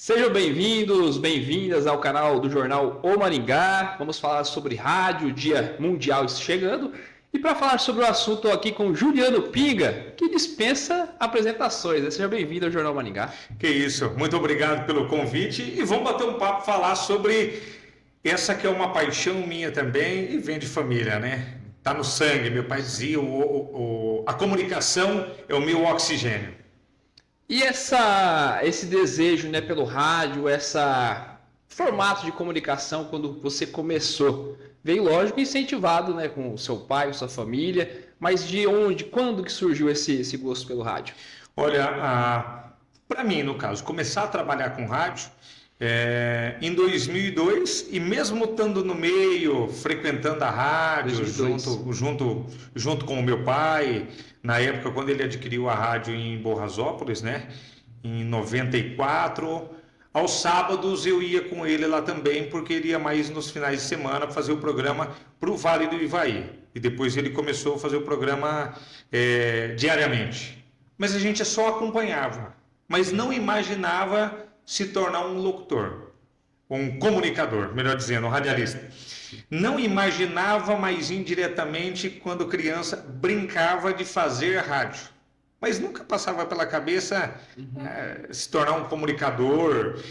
Sejam bem-vindos, bem-vindas ao canal do Jornal O Maringá. Vamos falar sobre rádio, Dia Mundial chegando. E para falar sobre o assunto, estou aqui com Juliano Pinga, que dispensa apresentações. Seja bem-vindo ao Jornal Maringá. Que isso, muito obrigado pelo convite e vamos bater um papo, falar sobre essa que é uma paixão minha também e vem de família, né? Tá no sangue, meu pai dizia, a comunicação é o meu oxigênio. E esse desejo, né, pelo rádio, esse formato de comunicação, quando você começou, veio, lógico, incentivado, né, com o seu pai, com sua família, mas de onde, quando que surgiu esse gosto pelo rádio? Olha, para mim, no caso, começar a trabalhar com rádio em 2002 e mesmo estando no meio, frequentando a rádio, junto com o meu pai, na época quando ele adquiriu a rádio em Borrasópolis, né, em 94, aos sábados eu ia com ele lá também, porque ele ia mais nos finais de semana fazer o programa para o Vale do Ivaí, e depois ele começou a fazer o programa diariamente, mas a gente só acompanhava, mas não imaginava se tornar um locutor, um comunicador, melhor dizendo, um radialista. Não imaginava, mas indiretamente, quando criança, brincava de fazer rádio. Mas nunca passava pela cabeça se tornar um comunicador,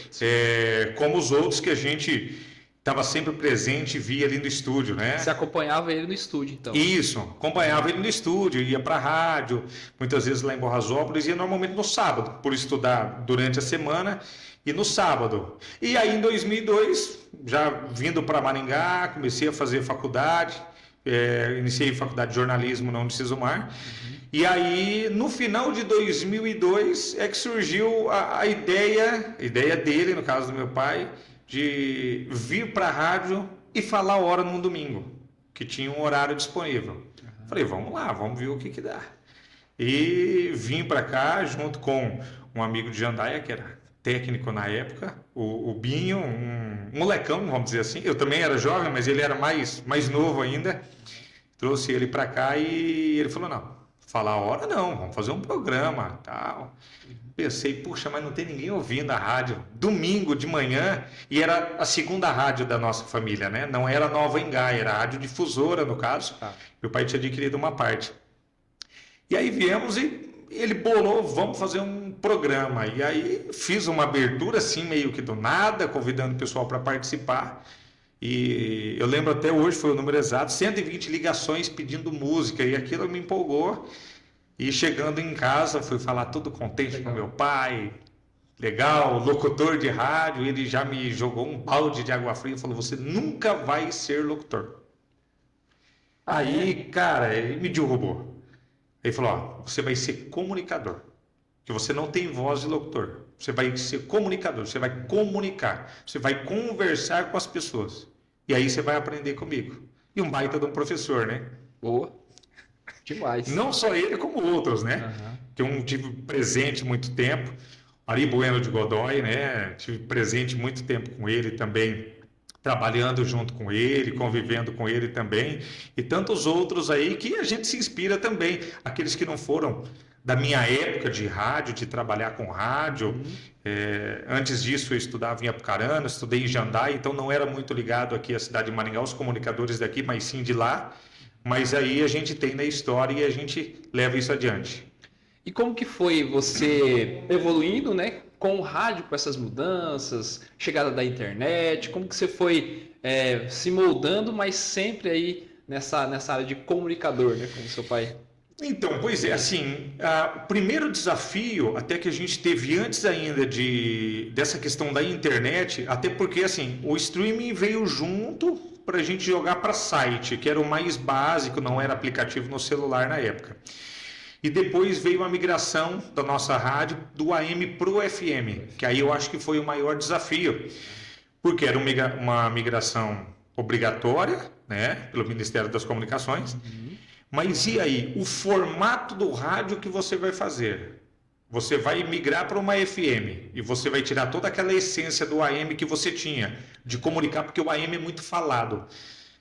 como os outros que a gente estava sempre presente e via ali no estúdio, né? Você acompanhava ele no estúdio, então? Isso, acompanhava ele no estúdio, ia para a rádio, muitas vezes lá em Borrasópolis, ia normalmente no sábado, por estudar durante a semana e no sábado. E aí em 2002, já vindo para Maringá, comecei a fazer faculdade, iniciei faculdade de jornalismo na Unicesumar, e aí no final de 2002 é que surgiu a ideia dele, no caso do meu pai, de vir para a rádio e falar a hora num domingo, que tinha um horário disponível. Falei, vamos lá, vamos ver o que dá. E vim para cá junto com um amigo de Jandaia, que era técnico na época, o Binho, um molecão, vamos dizer assim. Eu também era jovem, mas ele era mais novo ainda. Trouxe ele para cá e ele falou, não, falar a hora não, vamos fazer um programa, tal. Pensei, puxa, mas não tem ninguém ouvindo a rádio. Domingo de manhã, e era a segunda rádio da nossa família, né? Não era Nova Engá, era a rádio difusora, no caso. Meu pai tinha adquirido uma parte. E aí viemos e ele bolou, vamos fazer um programa. E aí fiz uma abertura, assim, meio que do nada, convidando o pessoal para participar. E eu lembro até hoje, foi o número exato, 120 ligações pedindo música, e aquilo me empolgou. E chegando em casa, fui falar tudo contente com meu pai, legal, locutor de rádio, ele já me jogou um balde de água fria e falou, você nunca vai ser locutor. Aí, cara, ele me derrubou. Ele falou, ó, você vai ser comunicador, que você não tem voz de locutor, você vai ser comunicador, você vai comunicar, você vai conversar com as pessoas, e aí você vai aprender comigo. E um baita de um professor, né? Boa. Demais. Não só ele, como outros, né? Que eu tive presente muito tempo. Ari Bueno de Godoy, né? Tive presente muito tempo com ele também, trabalhando junto com ele, convivendo com ele também. E tantos outros aí que a gente se inspira também. Aqueles que não foram da minha época de rádio, de trabalhar com rádio. Antes disso eu estudava em Apucarana, estudei em Jandaia, então não era muito ligado aqui à cidade de Maringá, os comunicadores daqui, mas sim de lá. Mas aí a gente tem na história e a gente leva isso adiante. E como que foi você evoluindo, né, com o rádio, com essas mudanças, chegada da internet? Como que você foi se moldando, mas sempre aí nessa área de comunicador, né, como seu pai? Então, pois é, assim, o primeiro desafio, até que a gente teve antes ainda dessa questão da internet, até porque assim, o streaming veio junto para a gente jogar para site, que era o mais básico, não era aplicativo no celular na época. E depois veio a migração da nossa rádio do AM para o FM, que aí eu acho que foi o maior desafio, porque era uma migração obrigatória, né, pelo Ministério das Comunicações. Mas e aí, o formato do rádio que você vai fazer? Você vai migrar para uma FM e você vai tirar toda aquela essência do AM que você tinha, de comunicar, porque o AM é muito falado.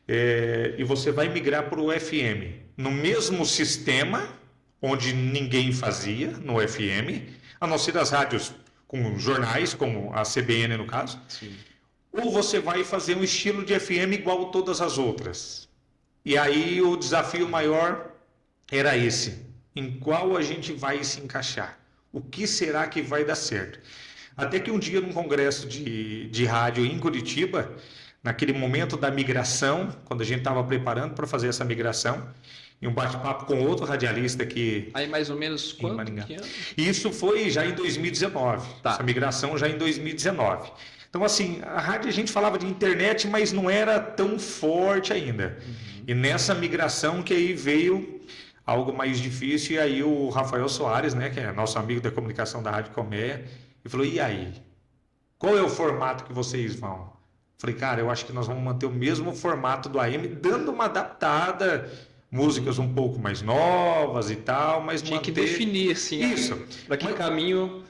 E você vai migrar para o FM. No mesmo sistema, onde ninguém fazia, no FM, a não ser as rádios com jornais, como a CBN no caso, Sim. ou você vai fazer um estilo de FM igual todas as outras. E aí o desafio maior era esse, em qual a gente vai se encaixar, o que será que vai dar certo. Até que um dia num congresso de rádio em Curitiba, naquele momento da migração, quando a gente estava preparando para fazer essa migração, em um bate-papo com outro radialista aqui Aí mais ou menos em quanto Maringá. que ano? Isso foi já em 2019, Tá. essa migração já em 2019. Então, assim, a rádio a gente falava de internet, mas não era tão forte ainda. E nessa migração que aí veio algo mais difícil, e aí o Rafael Soares, né, que é nosso amigo da comunicação da Rádio Colmeia, ele falou, e aí? Qual é o formato que vocês vão? Falei, cara, eu acho que nós vamos manter o mesmo formato do AM, dando uma adaptada, músicas um pouco mais novas e tal, mas Tinha manter... que definir, assim, Isso. para que Mas- caminho...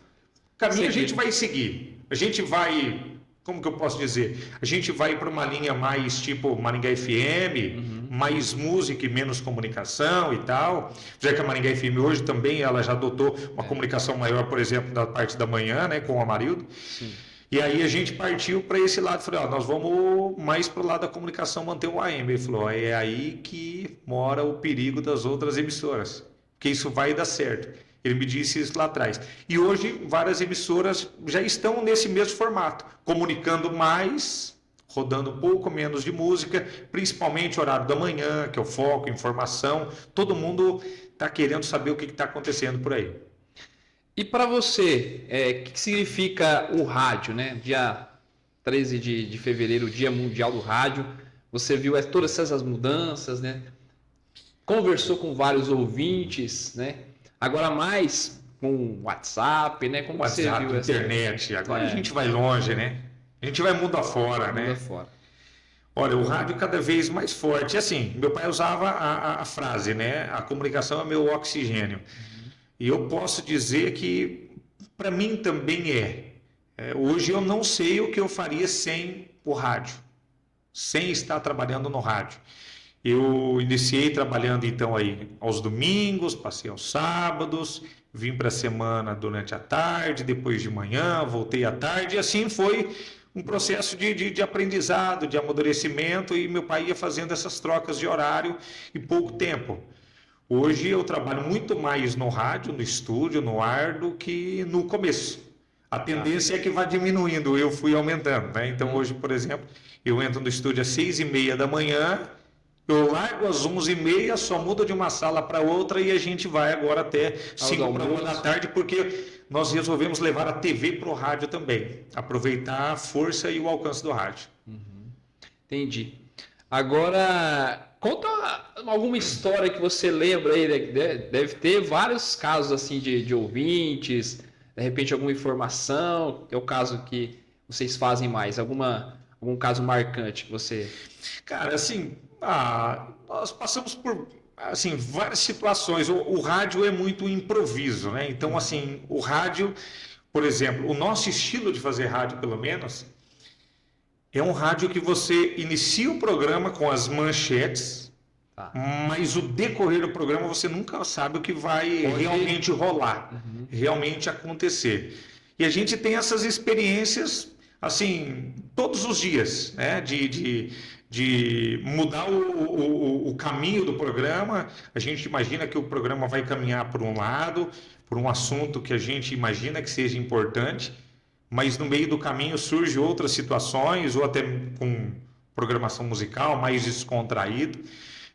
caminho a seguir. gente vai seguir. A gente vai, como que eu posso dizer? A gente vai para uma linha mais tipo Maringá FM, mais música e menos comunicação e tal. Já que a Maringá FM hoje também ela já adotou uma comunicação maior, por exemplo, da parte da manhã, né, com o Amarildo. Sim. E aí a gente partiu para esse lado, falei, ó, nós vamos mais para o lado da comunicação, manter o AM. Ele falou, ó, é aí que mora o perigo das outras emissoras, porque isso vai dar certo. Ele me disse isso lá atrás. E hoje várias emissoras já estão nesse mesmo formato, comunicando mais, rodando um pouco menos de música, principalmente horário da manhã, que é o foco, informação. Todo mundo está querendo saber o que está acontecendo por aí. E para você, o que significa o rádio, né? Dia 13 de fevereiro, Dia Mundial do Rádio. Você viu todas essas mudanças, né? Conversou com vários ouvintes, né? Agora mais com WhatsApp, né? Como você WhatsApp, viu essa internet, agora É. a gente vai longe, né? A gente vai mundo afora, mundo né? fora? Olha, o rádio cada vez mais forte. Assim, meu pai usava a frase, né? A comunicação é meu oxigênio. E eu posso dizer que, para mim também hoje eu não sei o que eu faria sem o rádio, sem estar trabalhando no rádio. Eu iniciei trabalhando então aí aos domingos, passei aos sábados, vim para a semana durante a tarde, depois de manhã, voltei à tarde, e assim foi um processo de aprendizado, de amadurecimento, e meu pai ia fazendo essas trocas de horário em pouco tempo. Hoje eu trabalho muito mais no rádio, no estúdio, no ar, do que no começo. A tendência é que vá diminuindo, eu fui aumentando, né? Então hoje, por exemplo, eu entro no estúdio às 6h30 da manhã, eu largo às 11h30, só mudo de uma sala para outra e a gente vai agora até 5 para 1 da tarde, porque nós resolvemos levar a TV para o rádio também, aproveitar a força e o alcance do rádio. Entendi. Agora, conta alguma história que você lembra aí, né? Deve ter vários casos assim de ouvintes, de repente alguma informação, que é o caso que vocês fazem mais, algum caso marcante que você... Cara, assim, nós passamos por assim, várias situações. O rádio é muito improviso, né? Então, assim, o rádio, por exemplo, o nosso estilo de fazer rádio, pelo menos, é um rádio que você inicia o programa com as manchetes, Tá. mas o decorrer do programa você nunca sabe o que vai realmente rolar, realmente acontecer. E a gente tem essas experiências, assim, todos os dias, né? De mudar o caminho do programa. A gente imagina que o programa vai caminhar por um lado, por um assunto que a gente imagina que seja importante, mas no meio do caminho surgem outras situações, ou até com programação musical mais descontraído.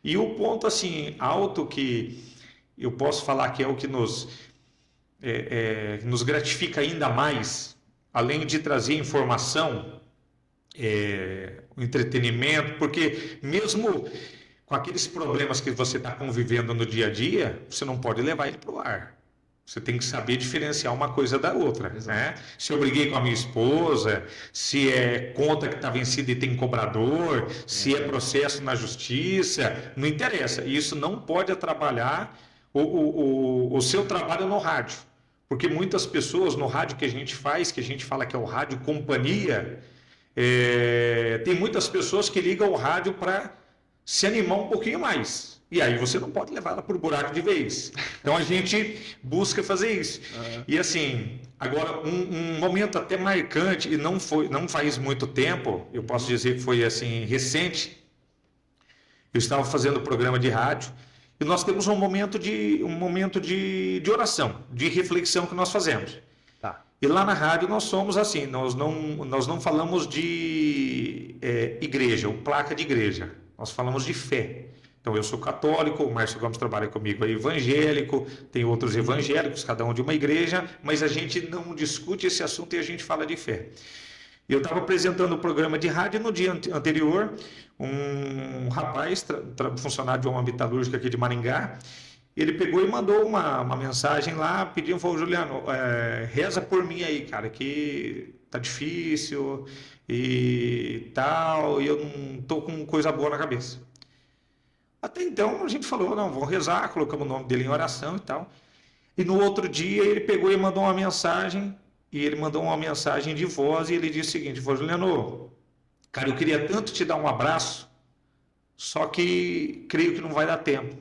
E o ponto assim alto que eu posso falar que é o que nos gratifica ainda mais, além de trazer informação, o entretenimento, porque mesmo com aqueles problemas que você está convivendo no dia a dia, você não pode levar ele para o ar. Você tem que saber diferenciar uma coisa da outra, né? Se eu briguei com a minha esposa, se é conta que está vencida e tem cobrador, se é processo na justiça, não interessa. Isso não pode atrapalhar o seu trabalho no rádio. Porque muitas pessoas no rádio que a gente faz, que a gente fala que é o rádio companhia, tem muitas pessoas que ligam o rádio para se animar um pouquinho mais. E aí você não pode levar ela por buraco de vez. Então a gente busca fazer isso. E assim, agora um momento até marcante, e não faz muito tempo, eu posso dizer que foi assim, recente. Eu estava fazendo programa de rádio e nós temos um momento de oração, de reflexão que nós fazemos. Tá. E lá na rádio nós somos assim, nós não falamos de igreja, ou placa de igreja, nós falamos de fé. Então eu sou católico, o Márcio Gomes trabalha comigo, é evangélico, tem outros evangélicos, cada um de uma igreja, mas a gente não discute esse assunto e a gente fala de fé. Eu estava apresentando o programa de rádio no dia anterior, um rapaz, funcionário de uma metalúrgica aqui de Maringá, ele pegou e mandou uma mensagem lá, pedindo, falou, Juliano, reza por mim aí, cara, que tá difícil e tal, e eu não tô com coisa boa na cabeça. Até então a gente falou, não, vamos rezar, colocamos o nome dele em oração e tal. E no outro dia ele pegou e mandou uma mensagem, de voz, e ele disse o seguinte, falou, Juliano, cara, eu queria tanto te dar um abraço, só que creio que não vai dar tempo,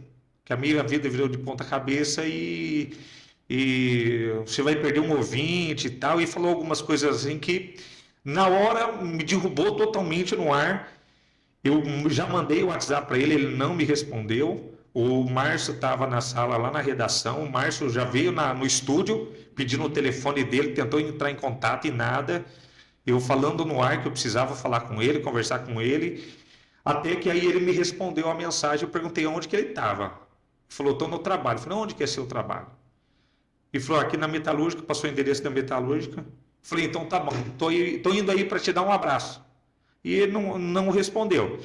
que a minha vida virou de ponta cabeça e você vai perder um ouvinte e tal, e falou algumas coisas assim que na hora me derrubou totalmente no ar. Eu já mandei o WhatsApp para ele, ele não me respondeu. O Márcio estava na sala lá na redação, o Márcio já veio no estúdio, pedindo o telefone dele, tentou entrar em contato e nada. Eu falando no ar que eu precisava falar com ele, conversar com ele, até que aí ele me respondeu a mensagem, eu perguntei onde que ele estava. Ele falou, estou no trabalho. Eu falei, onde que é seu trabalho? Ele falou, aqui na metalúrgica, passou o endereço da metalúrgica. Eu falei, então tá bom, estou indo aí para te dar um abraço. E ele não respondeu.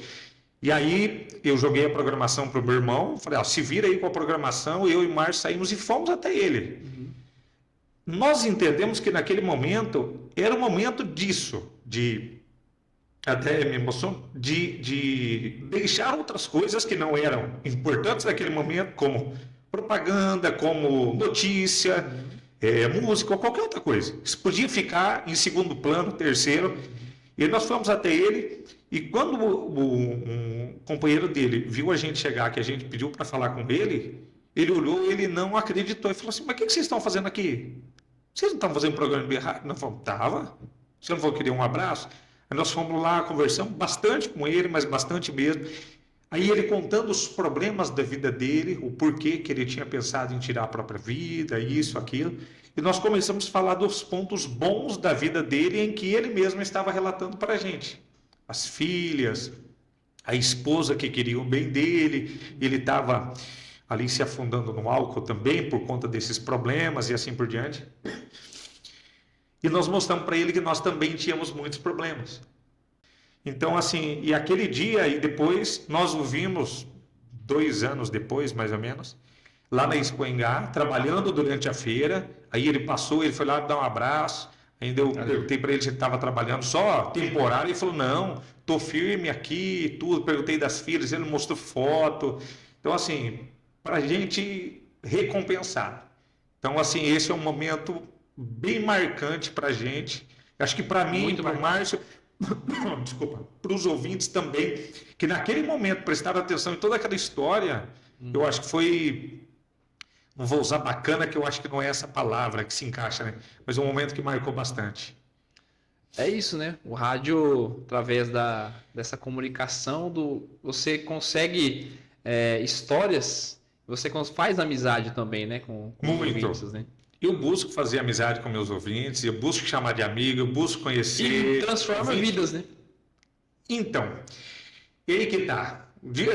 E aí eu joguei a programação para o meu irmão, falei, se vira aí com a programação, eu e o Márcio saímos e fomos até ele. Nós entendemos que naquele momento era o momento disso, até me emociono, de deixar outras coisas que não eram importantes naquele momento, como propaganda, como notícia, música ou qualquer outra coisa. Isso podia ficar em segundo plano, terceiro. E nós fomos até ele, e quando um companheiro dele viu a gente chegar, que a gente pediu para falar com ele, ele olhou, ele não acreditou e falou assim, mas o que vocês estão fazendo aqui? Vocês não estão fazendo programa de rádio? Nós falamos, tava. Você não falou que queria um abraço? Aí nós fomos lá, conversamos bastante com ele, mas bastante mesmo. Aí ele contando os problemas da vida dele, o porquê que ele tinha pensado em tirar a própria vida, isso, aquilo. E nós começamos a falar dos pontos bons da vida dele, em que ele mesmo estava relatando para a gente. As filhas, a esposa que queria o bem dele, ele estava ali se afundando no álcool também, por conta desses problemas e assim por diante. E nós mostramos para ele que nós também tínhamos muitos problemas. Então, assim, e aquele dia, e depois, nós o vimos 2 anos depois, mais ou menos, lá na Expo Engá, trabalhando durante a feira. Aí ele passou, ele foi lá dar um abraço. Ainda eu perguntei para ele se ele estava trabalhando só temporário. Ele falou, não, estou firme aqui, tudo. Perguntei das filhas, ele mostrou foto. Então, assim, para a gente recompensar. Então, assim, esse é um momento bem marcante para a gente. Acho que para mim, para o Márcio, desculpa, para os ouvintes também, que naquele momento prestaram atenção em toda aquela história, eu acho que foi... Não vou usar bacana, que eu acho que não é essa palavra que se encaixa, né? Mas é um momento que marcou bastante. É isso, né? O rádio, através dessa comunicação, você consegue histórias, você faz amizade também, né? Com os ouvintes, né? Eu busco fazer amizade com meus ouvintes, eu busco chamar de amigo, eu busco conhecer... E transforma vidas, né? Então, e aí que tá.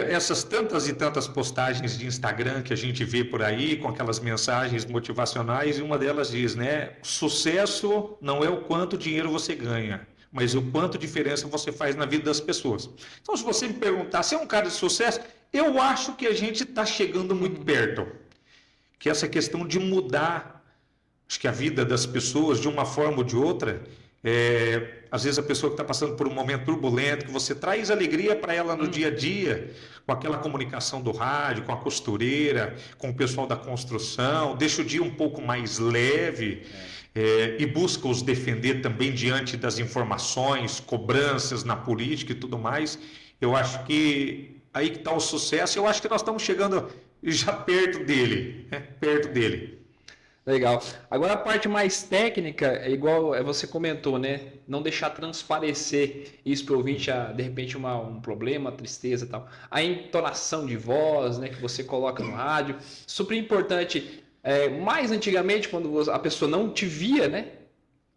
Essas tantas e tantas postagens de Instagram que a gente vê por aí, com aquelas mensagens motivacionais, e uma delas diz, né? Sucesso não é o quanto dinheiro você ganha, mas o quanto diferença você faz na vida das pessoas. Então, se você me perguntar, se é um cara de sucesso, eu acho que a gente está chegando muito perto. Que essa questão de mudar, acho que a vida das pessoas de uma forma ou de outra... às vezes a pessoa que está passando por um momento turbulento, que você traz alegria para ela no dia a dia, com aquela comunicação do rádio, com a costureira, com o pessoal da construção, deixa o dia um pouco mais leve e busca os defender também diante das informações, cobranças na política e tudo mais. Eu acho que aí que está o sucesso. Eu acho que nós estamos chegando já perto dele, né? Perto dele. Legal. Agora a parte mais técnica, é igual você comentou, né? Não deixar transparecer isso para o ouvinte, de repente um problema, tristeza e tal. A entonação de voz, né, que você coloca no rádio, super importante. Mais antigamente, quando a pessoa não te via, né?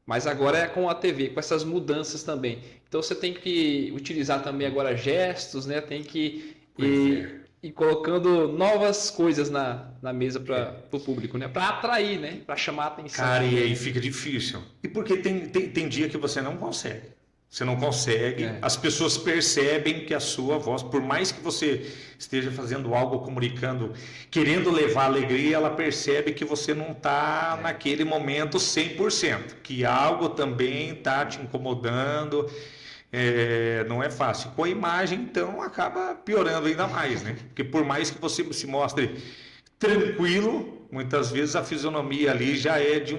Mas agora é com a TV, com essas mudanças também. Então você tem que utilizar também agora gestos, né? Tem que ir colocando novas coisas na mesa para o público, né? Para atrair, né? Para chamar a atenção. Cara, e aí fica difícil. E porque tem dia que você não consegue. Você não consegue. As pessoas percebem que a sua voz, por mais que você esteja fazendo algo, comunicando, querendo levar alegria, ela percebe que você não está naquele momento 100%. Que algo também está te incomodando. Não é fácil. Com a imagem, então, acaba piorando ainda mais, né? Porque por mais que você se mostre tranquilo, muitas vezes a fisionomia ali já é de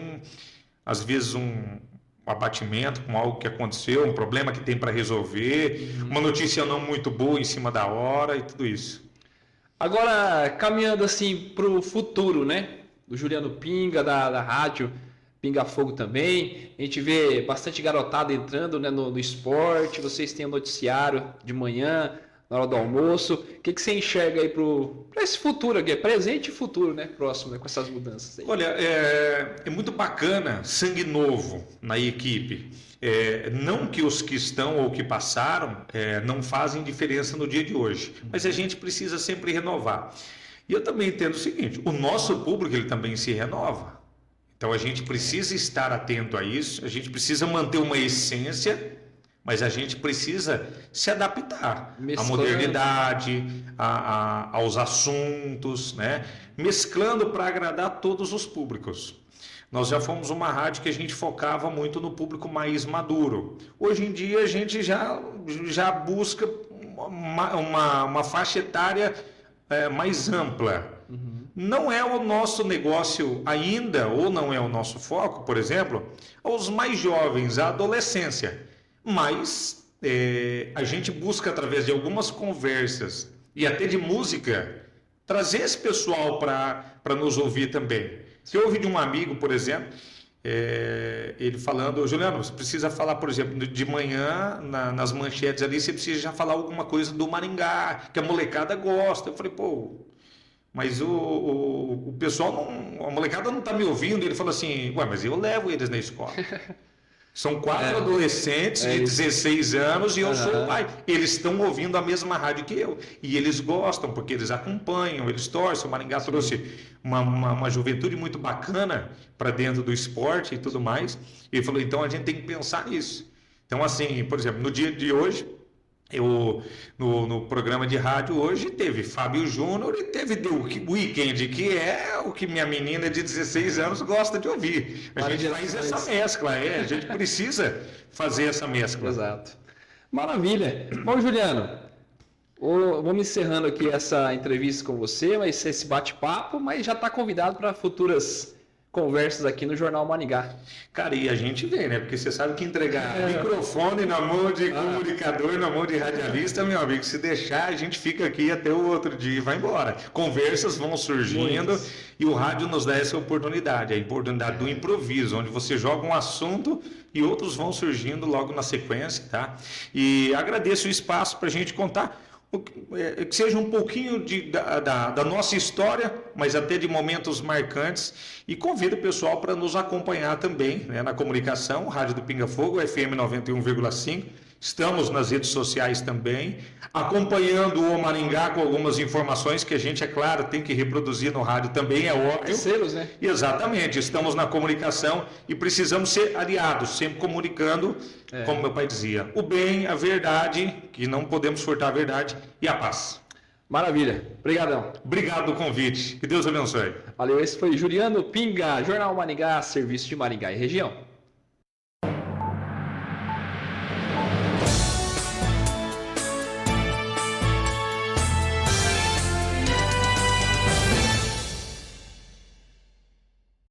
às vezes um abatimento com algo que aconteceu, um problema que tem para resolver, uma notícia não muito boa em cima da hora e tudo isso. Agora, caminhando assim para o futuro, né? Do Juliano Pinga, da rádio Pinga Fogo também. A gente vê bastante garotada entrando, né, no esporte. Vocês têm o noticiário de manhã, na hora do almoço. O que você enxerga aí para esse futuro aqui? Presente e futuro, né? Próximo, né, com essas mudanças aí. Olha, é muito bacana, sangue novo na equipe. Não que os que estão ou que passaram não fazem diferença no dia de hoje, mas a gente precisa sempre renovar. E eu também entendo o seguinte, o nosso público ele também se renova. Então a gente precisa estar atento a isso, a gente precisa manter uma essência, mas a gente precisa se adaptar à modernidade, aos assuntos, né? Mesclando para agradar todos os públicos. Nós já fomos uma rádio que a gente focava muito no público mais maduro. Hoje em dia a gente já busca uma faixa etária mais ampla. Não é o nosso negócio ainda, ou não é o nosso foco, por exemplo, aos mais jovens, a adolescência. Mas a gente busca, através de algumas conversas e até de música, trazer esse pessoal para nos ouvir também. Se eu ouvi de um amigo, por exemplo, ele falando, Juliano, você precisa falar, por exemplo, de manhã, nas manchetes ali, você precisa já falar alguma coisa do Maringá, que a molecada gosta. Eu falei, pô, mas o pessoal, a molecada não está me ouvindo. Ele falou assim, ué, mas eu levo eles na escola. São 4 adolescentes de 16 anos e eu sou o pai. Eles estão ouvindo a mesma rádio que eu. E eles gostam, porque eles acompanham, eles torcem. O Maringá trouxe uma juventude muito bacana para dentro do esporte e tudo mais. E ele falou, então a gente tem que pensar nisso. Então, assim, por exemplo, no dia de hoje, no programa de rádio hoje, teve Fábio Júnior e teve The Weeknd, que é o que minha menina de 16 anos gosta de ouvir. A gente faz essa mescla, a gente precisa fazer essa mescla. Exato. Maravilha. Bom, Juliano, vamos encerrando aqui essa entrevista com você, esse bate-papo, mas já está convidado para futuras conversas aqui no Jornal Maringá. Cara, e a gente vê, né? Porque você sabe que entregar microfone na mão de comunicador, na mão de radialista, meu amigo, se deixar, a gente fica aqui até o outro dia e vai embora. Conversas vão surgindo e o rádio nos dá essa oportunidade, a oportunidade do improviso, onde você joga um assunto e outros vão surgindo logo na sequência, tá? E agradeço o espaço para a gente contar que seja um pouquinho da nossa história, mas até de momentos marcantes, e convido o pessoal para nos acompanhar também, né, na comunicação, Rádio do Pinga Fogo, FM 91,5, estamos nas redes sociais também, acompanhando o Maringá com algumas informações que a gente, é claro, tem que reproduzir no rádio também, é óbvio. Parceiros, né? Exatamente, estamos na comunicação e precisamos ser aliados, sempre comunicando, como meu pai dizia, o bem, a verdade, que não podemos furtar a verdade, e a paz. Maravilha. Obrigadão. Obrigado pelo convite. Que Deus abençoe. Valeu. Esse foi Juliano Pinga, Jornal Maringá, serviço de Maringá e região.